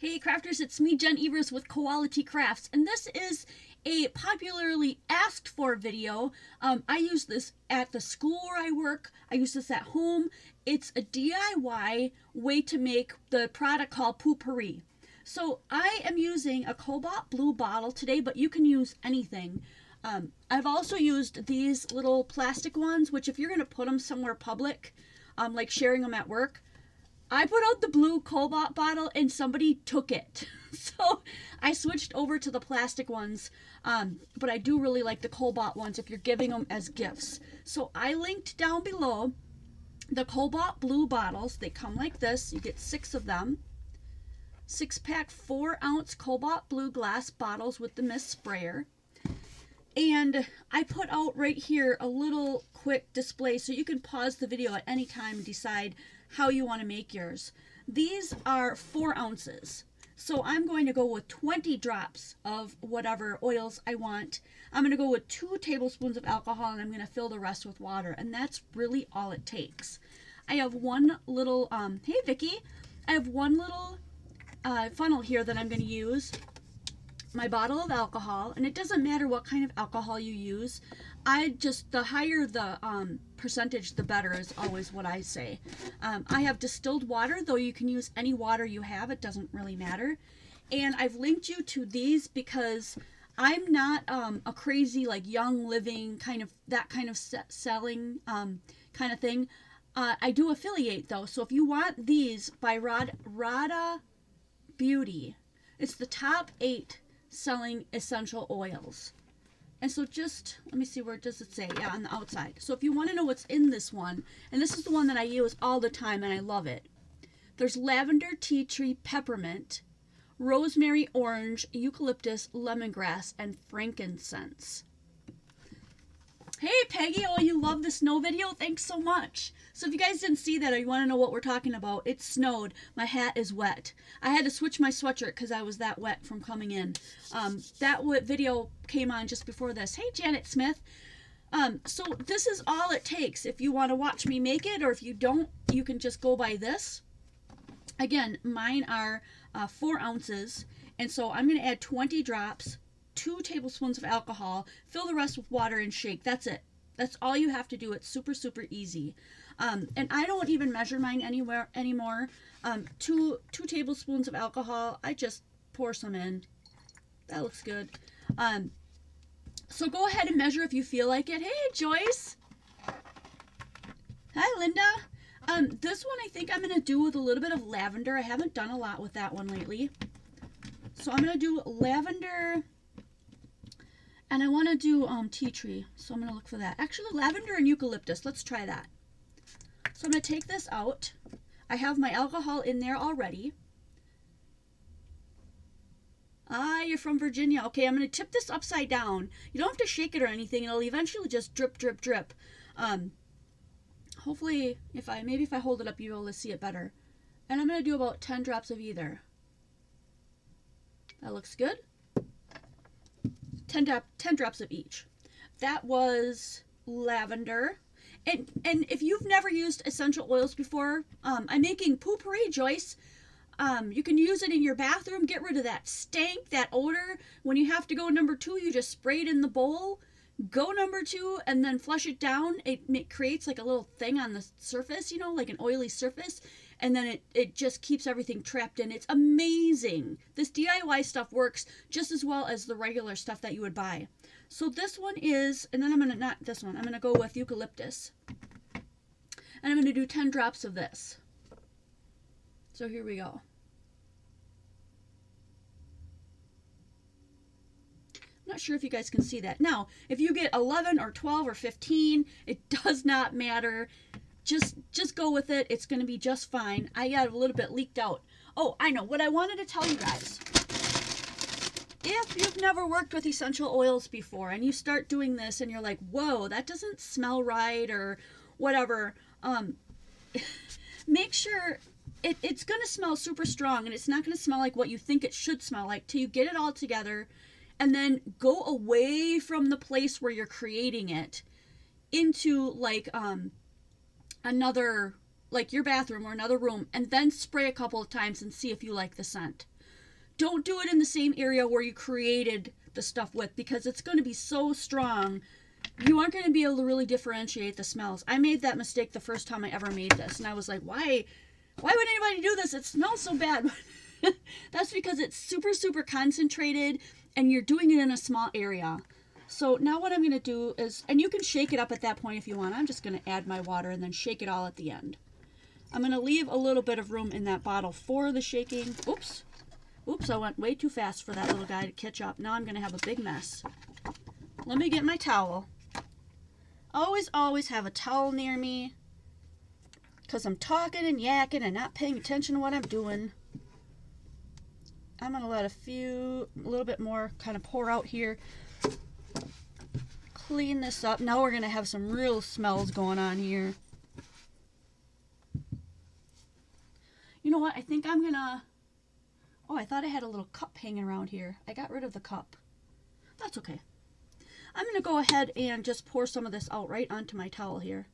Hey crafters, it's me, Jen Evers with Quality Crafts, and this is a popularly asked for video. I use this at the school where I work. I use this at home. It's a DIY way to make the product called Poo Pourri. So I am using a cobalt blue bottle today, but you can use anything. I've also used these little plastic ones, which if you're going to put them somewhere public, like sharing them at work, I put out the blue cobalt bottle and somebody took it. So I switched over to the plastic ones, but I do really like the cobalt ones if you're giving them as gifts. So I linked down below the cobalt blue bottles. They come like this. You get 6 of them. 6-pack 4-ounce cobalt blue glass bottles with the mist sprayer. And I put out right here a little quick display so you can pause the video at any time and decide how you want to make yours. These are 4 ounces. So I'm going to go with 20 drops of whatever oils I want. I'm going to go with 2 tablespoons of alcohol, and I'm going to fill the rest with water. And that's really all it takes. I have one little, hey Vicki, I have one little funnel here that I'm going to use. My bottle of alcohol, and it doesn't matter what kind of alcohol you use. The higher the percentage, the better is always what I say. I have distilled water, though you can use any water you have. It doesn't really matter. And I've linked you to these because I'm not a crazy like Young Living kind of selling kind of thing. I do affiliate though, so if you want these by Rada Beauty, it's the top 8 selling essential oils. And so just, let me see, where does it say? Yeah, on the outside. So if you want to know what's in this one, and this is the one that I use all the time and I love it. There's lavender, tea tree, peppermint, rosemary, orange, eucalyptus, lemongrass, and frankincense. Hey Peggy, oh you love the snow video? Thanks so much. So if you guys didn't see that or you want to know what we're talking about, it snowed. My hat is wet. I had to switch my sweatshirt because I was that wet from coming in. That video came on just before this. Hey Janet Smith. So this is all it takes. If you want to watch me make it, or if you don't, you can just go by this. Again, mine are 4 ounces. And so I'm going to add 20 drops, 2 tablespoons of alcohol, fill the rest with water and shake. That's it. That's all you have to do. It's super, super easy. And I don't even measure mine anymore. 2 tablespoons of alcohol. I just pour some in. That looks good. So go ahead and measure if you feel like it. Hey, Joyce. Hi, Linda. This one I think I'm going to do with a little bit of lavender. I haven't done a lot with that one lately. So I'm going to do lavender. And I want to do tea tree, so I'm going to look for that. Actually, lavender and eucalyptus. Let's try that. So I'm going to take this out. I have my alcohol in there already. Ah, you're from Virginia. Okay, I'm going to tip this upside down. You don't have to shake it or anything. It'll eventually just drip, drip, drip. Hopefully, if I hold it up, you'll be able to see it better. And I'm going to do about 10 drops of either. That looks good. 10 drops of each. That was lavender. And if you've never used essential oils before, I'm making Poo Pourri, Joyce. You can use it in your bathroom. Get rid of that stank, that odor. When you have to go number 2, you just spray it in the bowl. Go number 2 and then flush it down. It creates like a little thing on the surface, you know, like an oily surface. And then it just keeps everything trapped in. It's amazing. This DIY stuff works just as well as the regular stuff that you would buy. So this one is, and then I'm going to, not this one, I'm going to go with eucalyptus. And I'm going to do 10 drops of this. So here we go. I'm not sure if you guys can see that. Now, if you get 11 or 12 or 15, it does not matter. Just go with it. It's going to be just fine. I got a little bit leaked out. Oh, I know. What I wanted to tell you guys. If you've never worked with essential oils before and you start doing this and you're like, whoa, that doesn't smell right or whatever, make sure it's going to smell super strong, and it's not going to smell like what you think it should smell like till you get it all together, and then go away from the place where you're creating it into like another, like your bathroom or another room, and then spray a couple of times and see if you like the scent. Don't do it in the same area where you created the stuff with, because it's going to be so strong. You aren't going to be able to really differentiate the smells. I made that mistake the first time I ever made this, and I was like, why would anybody do this? It smells so bad. That's because it's super, super concentrated, and you're doing it in a small area. So now what I'm going to do is, and you can shake it up at that point if you want. I'm just going to add my water and then shake it all at the end. I'm going to leave a little bit of room in that bottle for the shaking. Oops, I went way too fast for that little guy to catch up. Now I'm going to have a big mess. Let me get my towel. Always have a towel near me, because I'm talking and yakking and not paying attention to what I'm doing. I'm going to let a little bit more kind of pour out here. Clean this up. Now we're going to have some real smells going on here. You know what? I think I'm going to... Oh, I thought I had a little cup hanging around here. I got rid of the cup. That's okay. I'm going to go ahead and just pour some of this out right onto my towel here.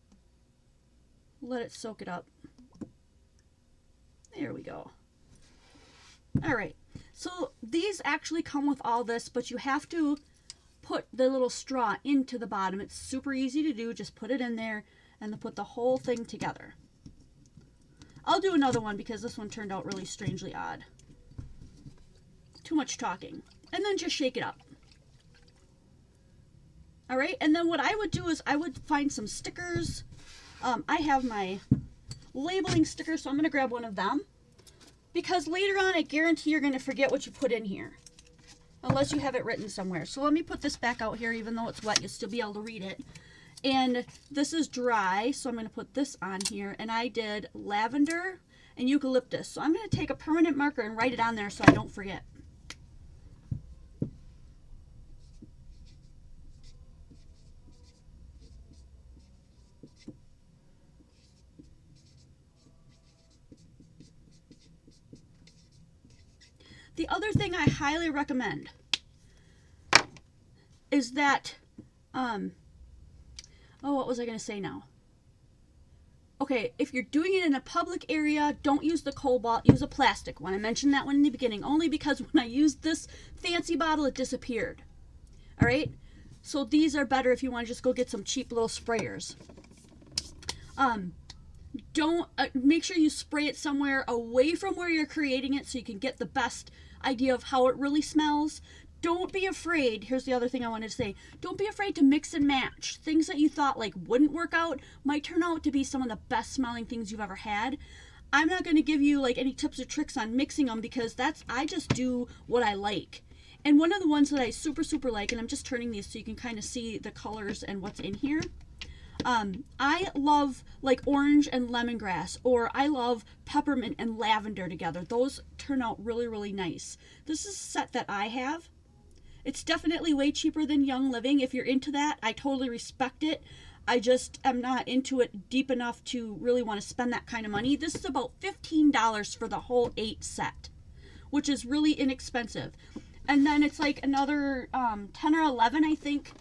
Let it soak it up. There we go. All right. So these actually come with all this, but you have to put the little straw into the bottom. It's super easy to do. Just put it in there and then put the whole thing together. I'll do another one because this one turned out really strangely odd. Too much talking. And then just shake it up. All right, and then what I would do is I would find some stickers. I have my labeling stickers, so I'm going to grab one of them. Because later on, I guarantee you're going to forget what you put in here. Unless you have it written somewhere. So let me put this back out here, even though it's wet, you'll still be able to read it. And this is dry, so I'm going to put this on here. And I did lavender and eucalyptus. So I'm going to take a permanent marker and write it on there so I don't forget. The other thing I highly recommend is that, what was I going to say now? Okay, if you're doing it in a public area, don't use the cobalt, use a plastic one. I mentioned that one in the beginning, only because when I used this fancy bottle, it disappeared. All right? So these are better if you want to just go get some cheap little sprayers. Don't make sure you spray it somewhere away from where you're creating it so you can get the best idea of how it really smells. Don't be afraid. Here's the other thing I wanted to say. Don't be afraid to mix and match. Things that you thought like wouldn't work out might turn out to be some of the best smelling things you've ever had. I'm not going to give you like any tips or tricks on mixing them because I just do what I like. And one of the ones that I super like, and I'm just turning these so you can kind of see the colors and what's in here. I love like orange and lemongrass, or I love peppermint and lavender together. Those turn out really nice. This is a set that I have. It's definitely way cheaper than Young Living. If you're into that, I totally respect it. I just am not into it deep enough to really want to spend that kind of money. This is about $15 for the whole 8 set, which is really inexpensive. And then it's like another 10 or 11, I think,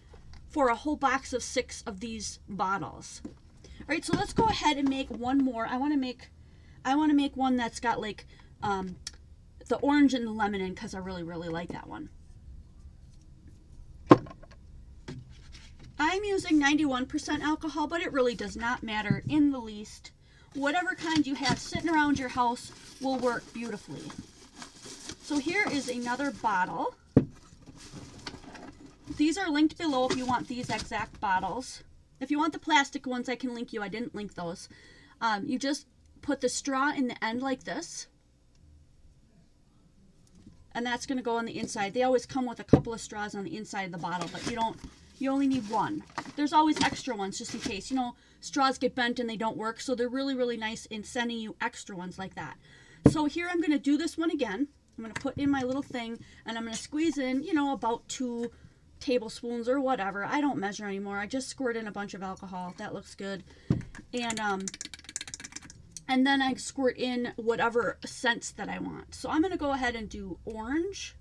for a whole box of 6 of these bottles. All right, so let's go ahead and make one more. I want to make one that's got like the orange and the lemon in, because I really like that one. I'm using 91% alcohol, but it really does not matter in the least. Whatever kind you have sitting around your house will work beautifully. So here is another bottle. These are linked below if you want these exact bottles. If you want the plastic ones, I can link you. I didn't link those. You just put the straw in the end like this. And that's going to go on the inside. They always come with a couple of straws on the inside of the bottle, but you only need one. There's always extra ones just in case. You know, straws get bent and they don't work, so they're really nice in sending you extra ones like that. So here I'm going to do this one again. I'm going to put in my little thing, and I'm going to squeeze in, about 2 tablespoons or whatever. I don't measure anymore. I just squirt in a bunch of alcohol. That looks good. And then I squirt in whatever scents that I want. So I'm going to go ahead and do orange.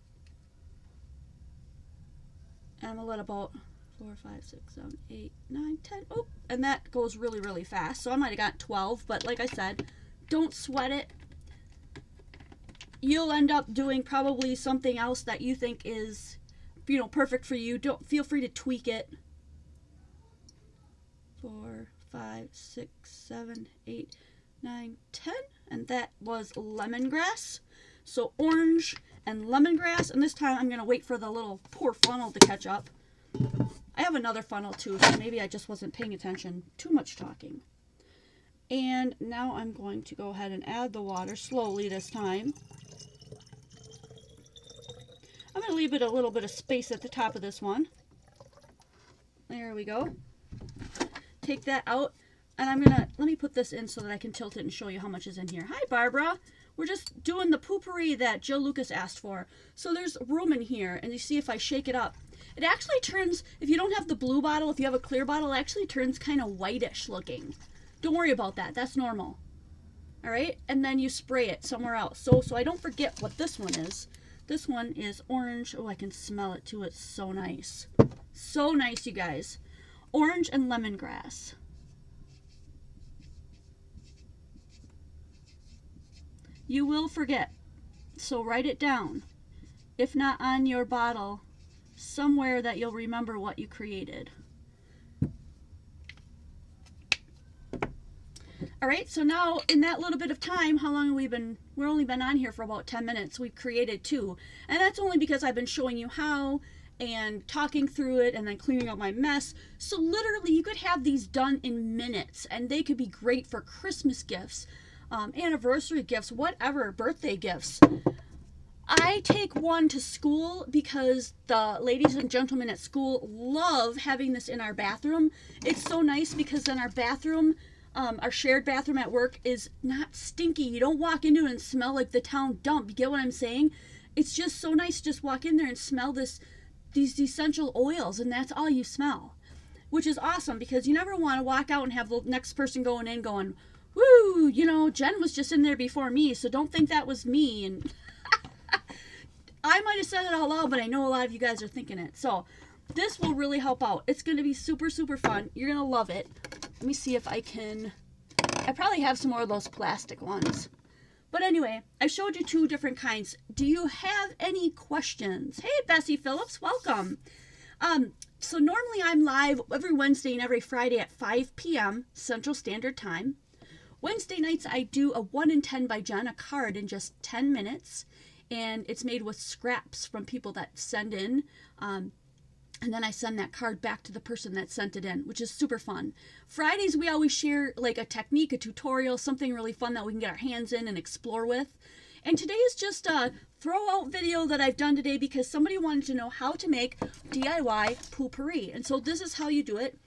And I'm going to let about 4, 5, 6, 7, 8, 9, 10. Oh, and that goes really fast. So I might have got 12, but like I said, don't sweat it. you'll end up doing probably something else that you think is, you know, perfect for you. Don't feel free to tweak it. 4, 5, 6, 7, 8, 9, 10. And that was lemongrass. So orange and lemongrass. And this time I'm going to wait for the little poor funnel to catch up. I have another funnel too, so maybe I just wasn't paying attention. Too much talking. And now I'm going to go ahead and add the water slowly this time. I'm going to leave it a little bit of space at the top of this one. There we go. Take that out. And I'm going to, let me put this in so that I can tilt it and show you how much is in here. Hi, Barbara. We're just doing the Poo Pourri that Joe Lucas asked for. So there's room in here, and you see if I shake it up, it actually turns, if you don't have the blue bottle, if you have a clear bottle, it actually turns kind of whitish looking. Don't worry about that. That's normal. All right? And then you spray it somewhere else. So I don't forget what this one is. This one is orange. Oh, I can smell it too. It's so nice. So nice, you guys. Orange and lemongrass. You will forget. So write it down. If not on your bottle, somewhere that you'll remember what you created. All right, so now in that little bit of time, how long have we been? We've only been on here for about 10 minutes. We've created 2. And that's only because I've been showing you how and talking through it and then cleaning up my mess. So literally you could have these done in minutes, and they could be great for Christmas gifts, anniversary gifts, whatever, birthday gifts. I take one to school because the ladies and gentlemen at school love having this in our bathroom. It's so nice because then our bathroom, our shared bathroom at work is not stinky. You don't walk into it and smell like the town dump. You get what I'm saying? It's just so nice to just walk in there and smell these essential oils, and that's all you smell, which is awesome because you never want to walk out and have the next person going in going, woo, you know, Jen was just in there before me, so don't think that was me. And I might have said it out loud, but I know a lot of you guys are thinking it. So this will really help out. It's going to be super, super fun. You're going to love it. Let me see if I can. I probably have some more of those plastic ones. But anyway, I showed you 2 different kinds. Do you have any questions? Hey, Bessie Phillips, welcome. So normally I'm live every Wednesday and every Friday at 5 p.m. Central Standard Time. Wednesday nights I do a 1 in 10 by Jen, a card in just 10 minutes. And it's made with scraps from people that send in. And then I send that card back to the person that sent it in, which is super fun. Fridays, we always share like a technique, a tutorial, something really fun that we can get our hands in and explore with. And today is just a throw-out video that I've done today because somebody wanted to know how to make DIY Poo Pourri. And so this is how you do it.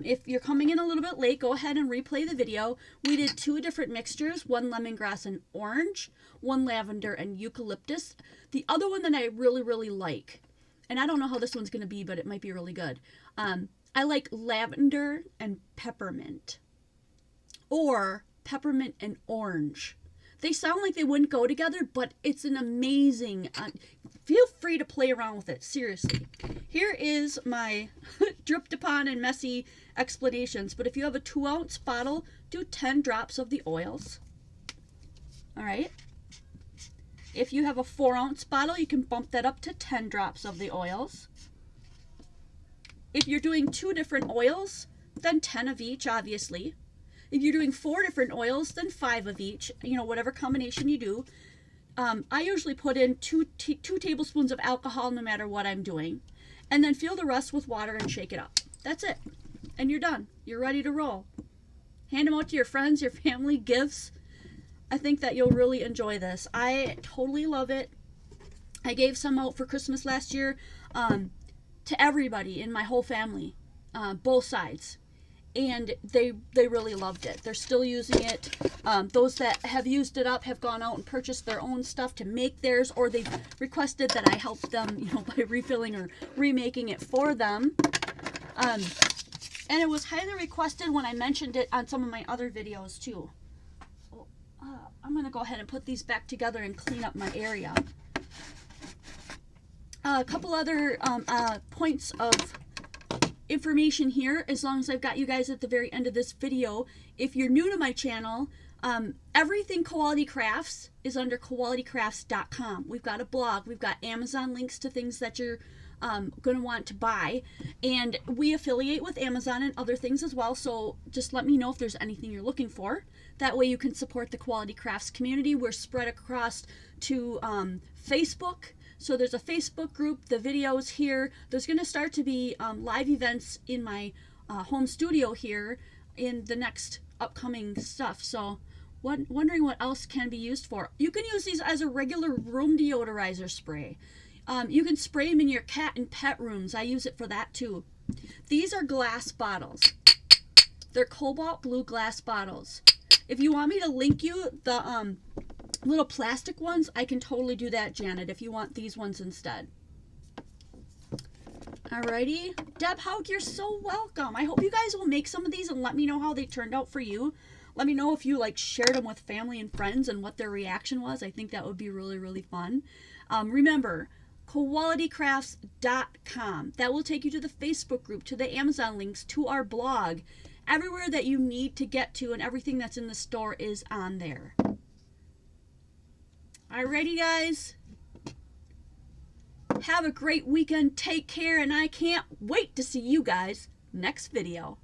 If you're coming in a little bit late, go ahead and replay the video. We did 2 different mixtures, 1 lemongrass and orange, 1 lavender and eucalyptus. The other one that I really, really like, and I don't know how this one's going to be, but it might be really good. I like lavender and peppermint, or peppermint and orange. They sound like they wouldn't go together, but it's an amazing, feel free to play around with it, seriously. Here is my dripped upon and messy explanations, but if you have a 2-ounce bottle, do 10 drops of the oils. All right. If you have a 4-ounce bottle, you can bump that up to 10 drops of the oils. If you're doing 2 different oils, then 10 of each, obviously. If you're doing 4 different oils, then 5 of each, you know, whatever combination you do. I usually put in 2 tablespoons of alcohol no matter what I'm doing. And then fill the rest with water and shake it up. That's it. And you're done. You're ready to roll. Hand them out to your friends, your family, gifts. I think that you'll really enjoy this. I totally love it. I gave some out for Christmas last year to everybody in my whole family, both sides. And they really loved it. They're still using it. Those that have used it up have gone out and purchased their own stuff to make theirs, or they've requested that I help them, you know, by refilling or remaking it for them. And it was highly requested when I mentioned it on some of my other videos too. I'm going to go ahead and put these back together and clean up my area. A couple other points of information here, as long as I've got you guys at the very end of this video. If you're new to my channel, Everything Koality Crafts is under koalitycrafts.com. We've got a blog. We've got Amazon links to things that you're going to want to buy. And we affiliate with Amazon and other things as well. So just let me know if there's anything you're looking for. That way you can support the Koality Crafts community. We're spread across to Facebook. So there's a Facebook group, the videos here. There's going to start to be live events in my home studio here in the next upcoming stuff. So wondering what else can be used for. You can use these as a regular room deodorizer spray. You can spray them in your cat and pet rooms. I use it for that too. These are glass bottles. They're cobalt blue glass bottles. If you want me to link you the little plastic ones, I can totally do that, Janet, if you want these ones instead. Alrighty. Deb Haug, you're so welcome. I hope you guys will make some of these and let me know how they turned out for you. Let me know if you shared them with family and friends and what their reaction was. I think that would be really, really fun. Remember, koalitycrafts.com. That will take you to the Facebook group, to the Amazon links, to our blog. Everywhere that you need to get to, and everything that's in the store is on there. Alrighty, guys. Have a great weekend. Take care, and I can't wait to see you guys next video.